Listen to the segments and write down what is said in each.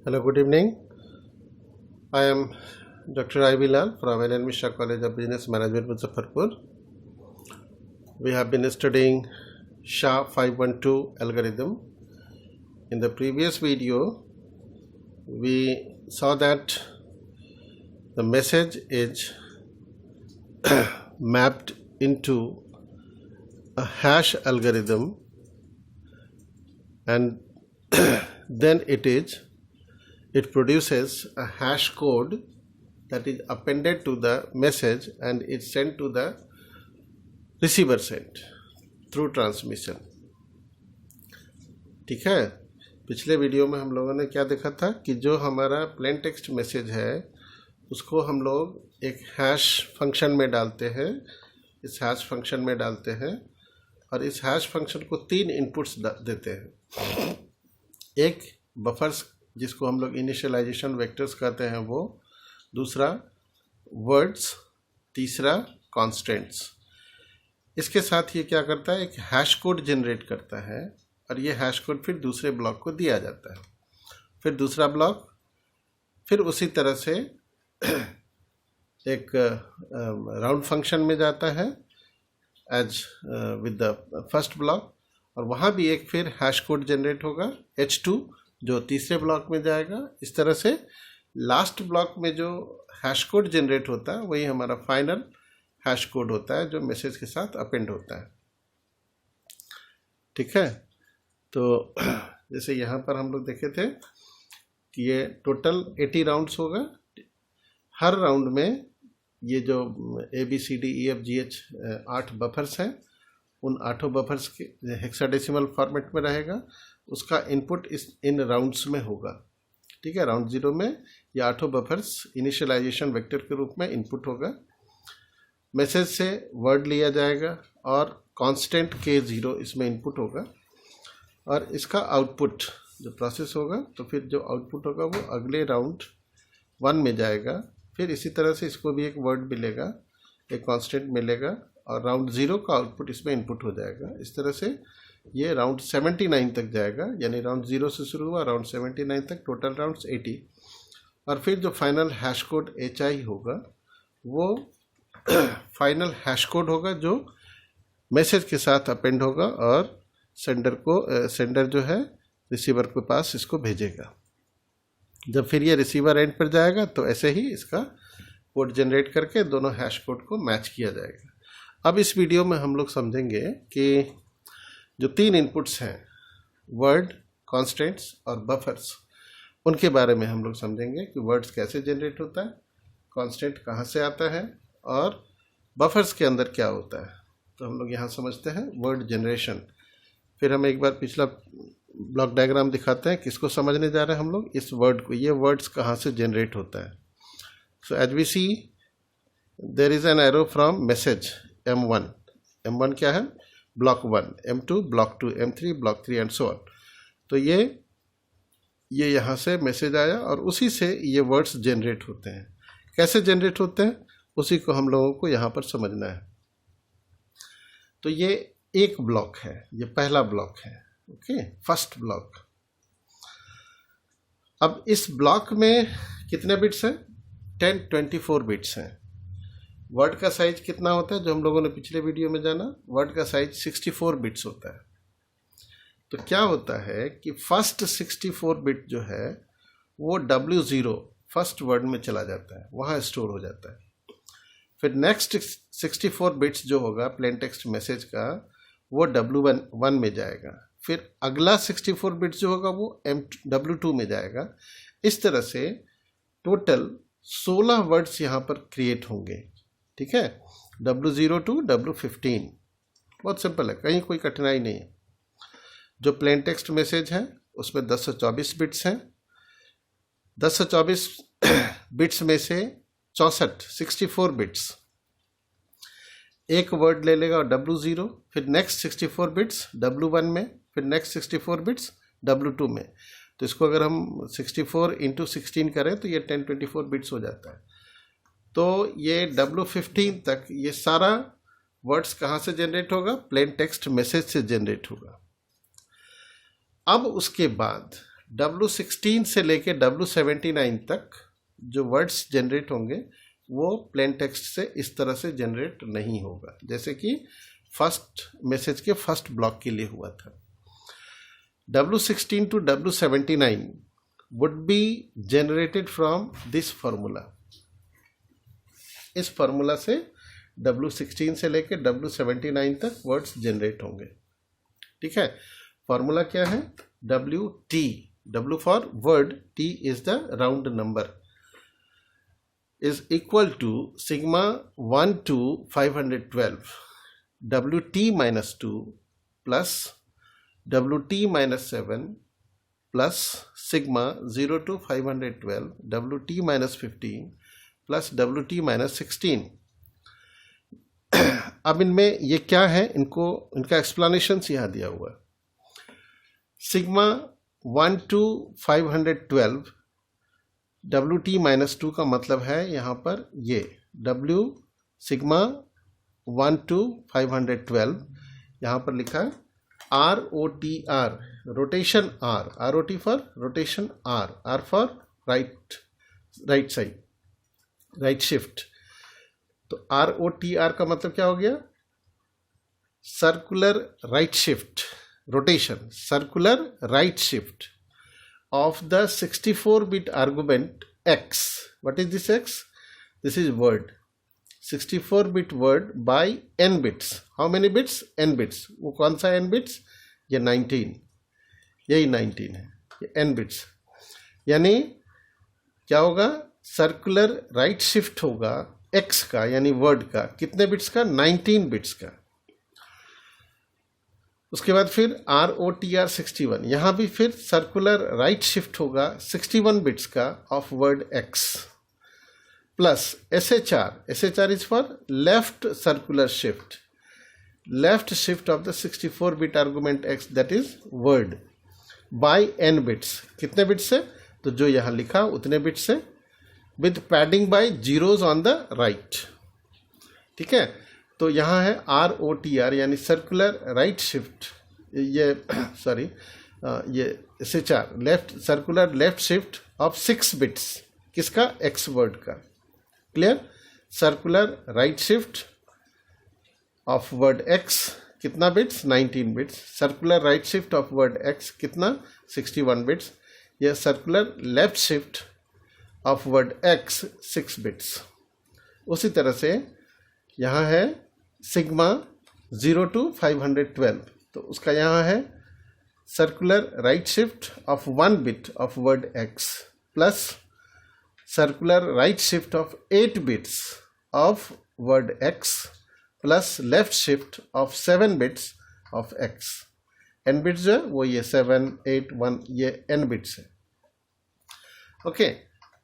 Hello, good evening. I am Dr. I. V. Lal from N. Mishra College of Business Management, Muzaffarpur. We have been studying SHA 512 algorithm. In the previous video, we saw that the message is mapped into a hash algorithm, and then it produces a hash code that is appended to the message and it's sent to the receiver sent through transmission. ठीक है, पिछले video में हम लोगों ने क्या देखा था कि जो हमारा प्लेन टेक्स्ट मैसेज है उसको हम लोग एक हैश फंक्शन में डालते हैं, इस हैश फंक्शन में डालते हैं और इस हैश फंक्शन को 3 इनपुट्स देते हैं। एक बफर्स जिसको हम लोग इनिशियलाइजेशन वेक्टर्स कहते हैं वो, दूसरा वर्ड्स, तीसरा कॉन्स्टेंट्स। इसके साथ ये क्या करता है, एक हैश कोड जनरेट करता है और ये हैश कोड फिर दूसरे ब्लॉक को दिया जाता है, फिर दूसरा ब्लॉक, फिर उसी तरह से एक राउंड फंक्शन में जाता है as with the first block और वहाँ भी एक फिर हैश कोड जनरेट होगा H2 जो तीसरे ब्लॉक में जाएगा। इस तरह से लास्ट ब्लॉक में जो हैश कोड जनरेट होता है वही हमारा फाइनल हैश कोड होता है जो मैसेज के साथ अपेंड होता है। ठीक है, तो जैसे यहाँ पर हम लोग देखे थे कि ये टोटल 80 राउंड्स होगा। हर राउंड में ये जो ABCDEFGH 8 बफर्स हैं, उन 8 बफर्स के हेक्साडेसिमल फॉर्मेट में रहेगा, उसका इनपुट इन राउंड्स में होगा। ठीक है, राउंड 0 में ये 8 बफर्स इनिशियलाइजेशन वेक्टर के रूप में इनपुट होगा। मैसेज से वर्ड लिया जाएगा और कांस्टेंट K0 इसमें इनपुट होगा और इसका आउटपुट जो प्रोसेस होगा, तो फिर जो आउटपुट होगा वो अगले राउंड 1 में जाएगा। फिर इसी तरह से इसको भी एक वर्ड मिलेगा, एक कांस्टेंट मिलेगा और राउंड 0 का आउटपुट इसमें इनपुट हो जाएगा। इस तरह से ये राउंड 79 तक जाएगा, यानी राउंड 0 से शुरू हुआ राउंड 79 तक, टोटल राउंड्स 80। और फिर जो फाइनल हैश कोड HI होगा वो फाइनल हैश कोड होगा जो मैसेज के साथ अपेंड होगा और सेंडर जो है रिसीवर के पास इसको भेजेगा। जब फिर ये रिसीवर एंड पर जाएगा तो ऐसे ही इसका कोड जनरेट करके दोनों हैश कोड को मैच किया जाएगा। अब इस वीडियो में हम लोग समझेंगे कि जो 3 इनपुट्स हैं, वर्ड, कॉन्स्टेंट्स और बफर्स, उनके बारे में हम लोग समझेंगे कि वर्ड्स कैसे जनरेट होता है, कॉन्स्टेंट कहाँ से आता है और बफर्स के अंदर क्या होता है। तो हम लोग यहाँ समझते हैं वर्ड जनरेशन। फिर हम एक बार पिछला ब्लॉक डायग्राम दिखाते हैं, किसको समझने जा रहे हैं हम लोग, इस वर्ड को, ये वर्ड्स कहाँ से जनरेट होता है। So as we see there is an arrow from message M1। M1 क्या है, block 1, M2 block 2, M3 block 3 and so on. तो ये यहाँ से मैसेज आया और उसी से ये वर्ड्स जनरेट होते हैं। कैसे जनरेट होते हैं उसी को हम लोगों को यहाँ पर समझना है। तो ये एक ब्लॉक है, ये पहला ब्लॉक है, ओके, फर्स्ट ब्लॉक। अब इस ब्लॉक में कितने बिट्स हैं, 1024 बिट्स हैं। वर्ड का साइज कितना होता है, जो हम लोगों ने पिछले वीडियो में जाना, वर्ड का साइज 64 बिट्स होता है। तो क्या होता है कि फर्स्ट 64 बिट जो है वो W0 फर्स्ट वर्ड में चला जाता है, वहाँ स्टोर हो जाता है। फिर नेक्स्ट 64 बिट्स जो होगा प्लेन टेक्स्ट मैसेज का, वो W1 में जाएगा। फिर अगला 64 बिट्स जो होगा वो W2 में जाएगा। इस तरह से टोटल 16 वर्ड्स यहाँ पर क्रिएट होंगे। ठीक है, W0 to W15, बहुत सिंपल है, कहीं कोई कठिनाई नहीं है। जो प्लेन टेक्स्ट मैसेज है उसमें 1024 बिट्स हैं। 1024 बिट्स में से 64 बिट्स एक वर्ड ले लेगा और W0, फिर नेक्स्ट 64 बिट्स W1 में, फिर नेक्स्ट 64 बिट्स W2 में। तो इसको अगर हम 64 × 16 करें तो ये 1024 बिट्स हो जाता है। तो ये W15 तक ये सारा वर्ड्स कहाँ से जनरेट होगा, प्लेन टेक्स्ट मैसेज से जनरेट होगा। अब उसके बाद W16 से लेके W79 तक जो वर्ड्स जनरेट होंगे वो प्लेन टेक्स्ट से इस तरह से जनरेट नहीं होगा, जैसे कि फर्स्ट मैसेज के फर्स्ट ब्लॉक के लिए हुआ था। W16 to W79 would be generated from this formula। इस फॉर्मूला से W16 से लेके W79 तक वर्ड्स जनरेट होंगे। ठीक है, फॉर्मूला क्या है? WT, W for word, T is the round number, is equal to sigma 1 to 512 WT minus 2 plus WT minus 7 plus sigma 0 to 512 WT minus 15 plus WT minus 16। अब इनमें ये क्या है, इनका एक्सप्लेनेशन यहाँ दिया हुआ है। सिग्मा 1 to 512 WT minus 2 का मतलब है यहाँ पर ये W सिग्मा 1 to 512, यहाँ पर लिखा है ROTR, rotation R, ROT for rotation R for right side, right shift. तो ROTR का मतलब क्या हो गया? Circular right shift, rotation, circular right shift of the 64-bit argument X. What is this X? This is word. 64-bit word by n bits. How many bits? n bits. वो कौन सा n bits? ये 19, यही 19 है, ये n bits। यानी क्या होगा? सर्कुलर राइट शिफ्ट होगा X का, यानी वर्ड का, कितने बिट्स का? 19 बिट्स का। उसके बाद फिर ROTR 61, यहाँ भी फिर सर्कुलर राइट शिफ्ट होगा 61 बिट्स का of word X, plus SHR is for left circular shift, left shift of the 64 bit argument X, that is word, by n bits. कितने बिट्स से? तो जो यहाँ लिखा उतने बिट्स से, with padding by zeros on the right. ठीक है, तो यहाँ है ROTR यानी सर्कुलर राइट शिफ्ट, ये सॉरी ये SHR left, circular left shift of 6 bits, किसका? X वर्ड का। Clear? Circular right shift of word X कितना bits? 19 bits. Circular right shift of word X कितना? 61 बिट्स। यह circular left shift of word X 6 bits. उसी तरह से यहाँ है सिग्मा 0 to 512, तो उसका यहाँ है circular right shift of 1 bit of word X plus circular right shift of 8 bits of word X plus left shift of 7 bits of X। n bits जो है वो ये 7, 8, 1, ये n बिट्स है। Okay,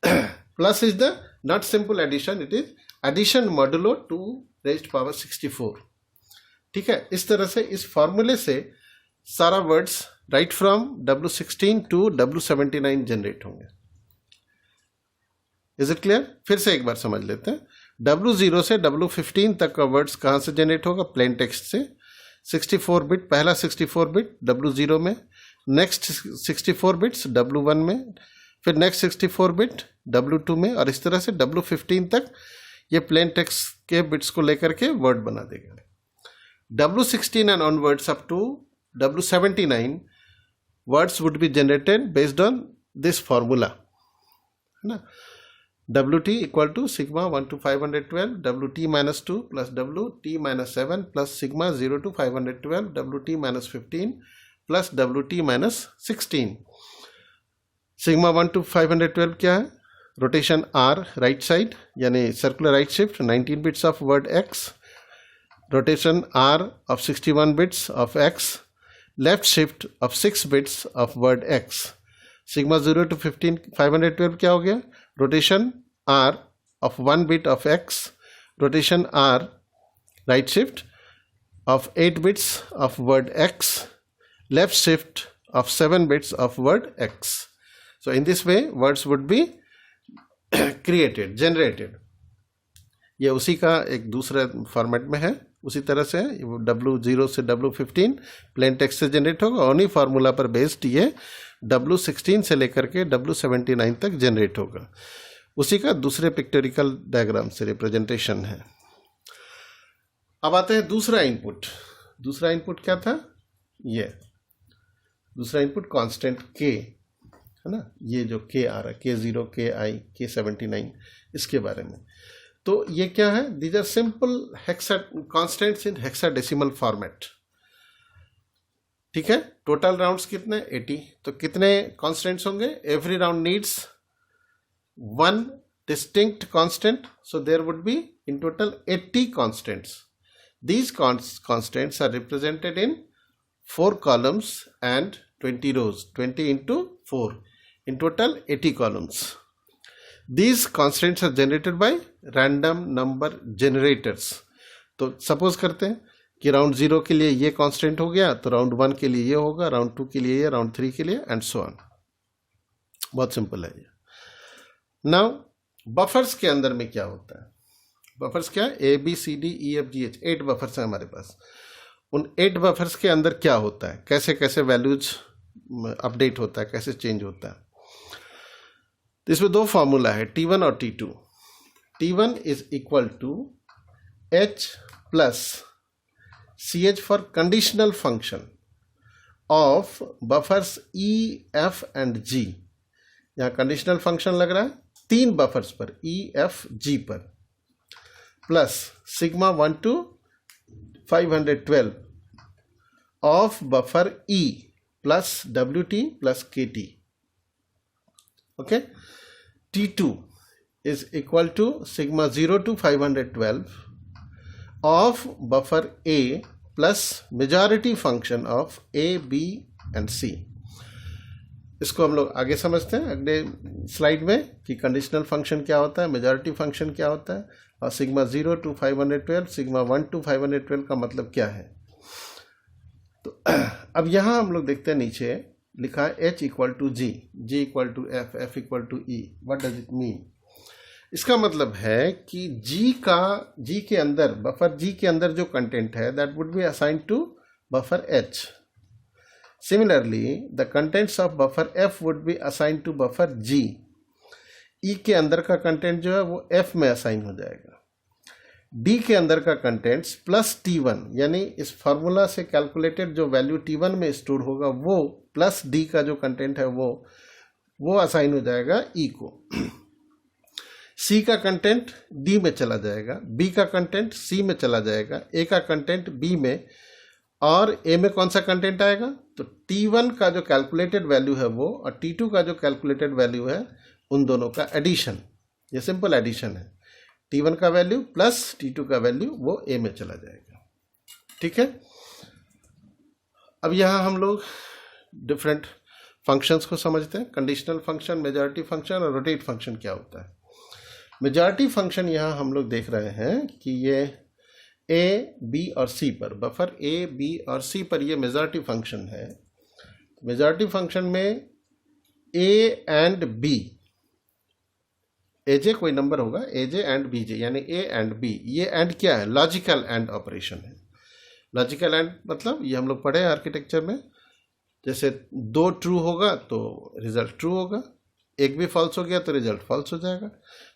plus is the not simple addition, it is addition modulo 2 raised power 64। ठीक है, इस तरह से इस फॉर्मूले से सारा words right from W16 to W79 generate होंगे। Is it clear? फिर से एक बार समझ लेते हैं। W0 से W15 तक का वर्ड्स कहाँ से जनरेट होगा? प्लेन टेक्स्ट से। 64 बिट, पहला 64 बिट W0 में, नेक्स्ट 64 बिट्स W1 में, फिर नेक्स्ट 64 बिट W2 में, और इस तरह से W15 तक ये प्लेन टेक्स्ट के बिट्स को लेकर के वर्ड बना देगा। W16 and onwards up to W79 words would be generated based on this formula, है ना? WT equal to sigma 1 to 512 WT minus 2 plus WT minus 7 plus sigma 0 to 512 WT minus 15 plus WT minus 16। Sigma 1 to 512 क्या है? Rotation R right side यानी circular right shift 19 bits of word X, rotation R of 61 bits of X, left shift of 6 bits of word X। Sigma 0 to 15 512 क्या हो गया? Rotation R of 1 bit of X, rotation R right shift of 8 bits of word X, left shift of 7 bits of word X। So in this way words would be created, generated। ये उसी का एक दूसरे format में है। उसी तरह से W0 से W15 प्लेन टेक्स्ट से जनरेट होगा, उन्हीं फार्मूला पर बेस्ड ये W16 से लेकर के W79 तक जनरेट होगा। उसी का दूसरे पिक्टोरिकल डायग्राम से रिप्रेजेंटेशन है। अब आते हैं दूसरा इनपुट। दूसरा इनपुट क्या था? ये दूसरा इनपुट कांस्टेंट k है ना, ये जो k आ रहा है K0, Ki, K79, इसके बारे में। तो ये क्या है? These are simple hexa constants in hexadecimal format. ठीक है, टोटल राउंड्स कितने? 80। तो कितने कॉन्स्टेंट्स होंगे? Every round needs one distinct constant, so there would be in total 80 constants. These constants are represented in 4 columns and 20 rows, 20 into 4, in total 80 columns. These constants are generated by random number generators. तो suppose करते हैं कि round 0 के लिए ये constant हो गया, तो राउंड 1 के लिए ये होगा, राउंड 2 के लिए ये, राउंड 3 के लिए, एंड सो ऑन। बहुत सिंपल है ये। नाउ बफर्स के अंदर में क्या होता है? बफर्स क्या? ABCDEFGH 8 बफर्स हैं हमारे पास। उन 8 बफर्स के अंदर क्या होता है, कैसे कैसे वैल्यूज अपडेट होता है, कैसे चेंज होता है? तो इसमें 2 फॉर्मूला है, T1 और T2। T1 is equal to H plus CH for conditional function of buffers E, F and G। यहाँ कंडीशनल फंक्शन लग रहा है 3 बफर्स पर, E, F, G पर, plus sigma 1 to 512 of buffer E plus WT plus KT। Okay, T2 is equal to sigma 0 to 512 of buffer A plus majority function of A, B and C। इसको हम लोग आगे समझते हैं अगले slide में कि कंडीशनल फंक्शन क्या होता है, मेजॉरिटी फंक्शन क्या होता है, और सिग्मा 0 to 512, सिग्मा 1 to 512 का मतलब क्या है। तो अब यहाँ हम लोग देखते हैं नीचे लिखा है H equal to G, G equal to F, F equal to E। What does it mean? इसका मतलब है कि G के अंदर, बफर G के अंदर जो कंटेंट है that would be assigned to buffer H। Similarly the contents of buffer F would be assigned to buffer G। E के अंदर का कंटेंट जो है वो F में असाइन हो जाएगा। D के अंदर का कंटेंट्स प्लस T1, यानी इस फॉर्मूला से कैलकुलेटेड जो वैल्यू T1 में स्टोर होगा वो प्लस D का जो कंटेंट है वो असाइन हो जाएगा E को। C का कंटेंट D में चला जाएगा, B का कंटेंट C में चला जाएगा, A का कंटेंट B में, और A में कौन सा कंटेंट आएगा? तो T1 का जो कैलकुलेटेड वैल्यू है वो और T2 का जो कैलकुलेटेड वैल्यू है, उन दोनों का एडिशन। ये सिंपल एडिशन है। T1 का वैल्यू प्लस T2 का वैल्यू वो A में चला जाएगा। ठीक है, अब यहाँ हम लोग डिफरेंट फंक्शंस को समझते हैं। कंडीशनल फंक्शन, मेजॉरिटी फंक्शन और रोटेट फंक्शन क्या होता है। मेजॉरिटी फंक्शन यहाँ हम लोग देख रहे हैं कि ये A, B और C पर, बफर A, B और C पर ये मेजॉरिटी फंक्शन है। मेजॉरिटी फंक्शन में A एंड B, AJ कोई नंबर होगा, AJ एंड BJ, यानी A एंड B। ये एंड क्या है? लॉजिकल एंड ऑपरेशन है। लॉजिकल एंड मतलब ये हम लोग पढ़े आर्किटेक्चर में, जैसे 2 ट्रू होगा तो रिजल्ट ट्रू होगा, एक भी फॉल्स हो गया तो रिजल्ट फॉल्स हो जाएगा।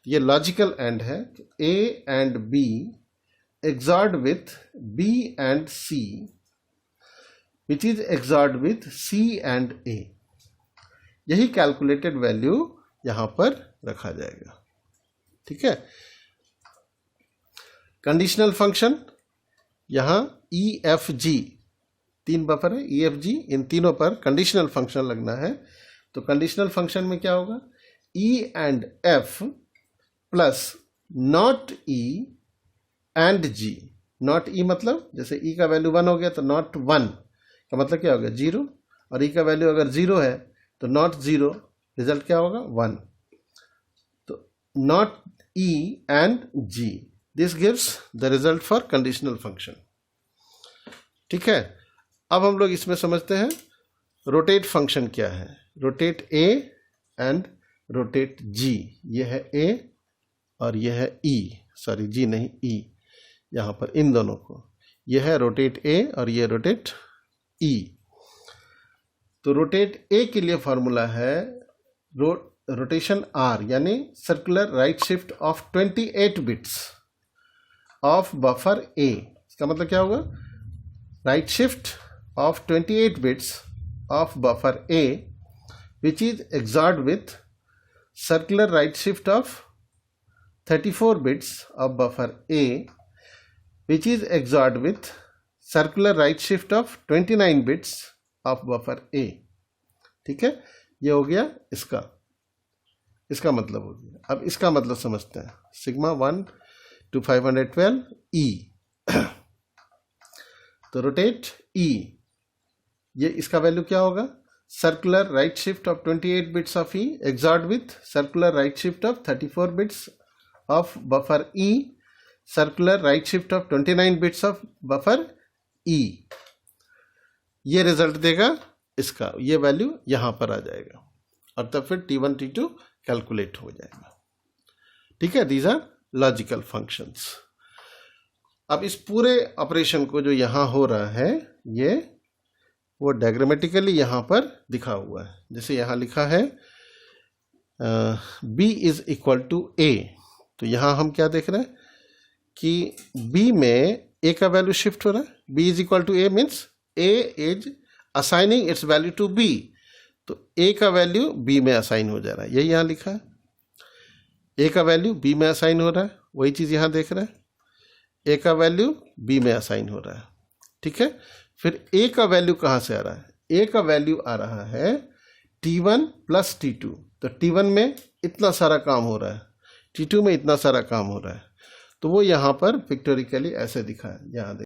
ये लॉजिकल एंड है। A and B XORed with B and C, which is XORed with C and A। यही कैलकुलेटेड वैल्यू यहां पर रखा जाएगा। ठीक है, कंडीशनल फंक्शन यहां EFG, 3 बफर है EFG, इन तीनों पर कंडीशनल फंक्शन लगना है। तो कंडीशनल फंक्शन में क्या होगा? E and F plus not E and G। Not E मतलब जैसे E का वैल्यू 1 हो गया तो नॉट 1 का मतलब क्या होगा? 0, और E का वैल्यू अगर 0 है तो नॉट 0, रिजल्ट क्या होगा? 1। तो not E and G, this gives the result for conditional function. ठीक है, अब हम लोग इसमें समझते हैं रोटेट फंक्शन क्या है। Rotate A and rotate G, ये है A और ये है E, सॉरी G नहीं E, यहाँ पर इन दोनों को, ये है रोटेट A और ये रोटेट E। तो रोटेट ए के लिए फॉर्मूला है रोटेशन आर, यानी circular right shift of 28 bits of buffer A. इसका मतलब क्या होगा, right shift of 28 bits of buffer A which is XORed with circular right shift of 34 bits of buffer A which is XORed with circular right shift of 29 bits of buffer A। ठीक है, ये हो गया इसका मतलब हो गया। अब इसका मतलब समझते हैं, सिग्मा 1 to 512 E। तो रोटेट E, ये इसका वैल्यू क्या होगा, circular right shift of 28 bits of E XORed with circular right shift of 34 bits of buffer E, circular right shift of 29 bits of buffer E। ये result देगा इसका, ये value यहां पर आ जाएगा और तब फिर T1 T2 कैलकुलेट हो जाएगा। ठीक है, दीज आर लॉजिकल फंक्शंस। अब इस पूरे ऑपरेशन को जो यहां हो रहा है, ये वो डायग्रामेटिकली यहाँ पर दिखा हुआ है। जैसे यहाँ लिखा है B is equal to A, तो यहाँ हम क्या देख रहे हैं कि B में A का वैल्यू शिफ्ट हो रहा है। B is equal to A means A is assigning its value to B, तो A का वैल्यू B में असाइन हो जा रहा है। यही यहाँ लिखा है, A का वैल्यू B में असाइन हो रहा है, वही चीज़ यहाँ देख रहे हैं, A का वैल्यू B में असाइन हो रहा है। ठीक है, फिर A का वैल्यू कहाँ से आ रहा है, A का वैल्यू आ रहा है T1 प्लस T2। तो T1 में इतना सारा काम हो रहा है, T2 में इतना सारा काम हो रहा है, तो वो यहाँ पर पिक्टोरिकली ऐसे दिखा है, यहाँ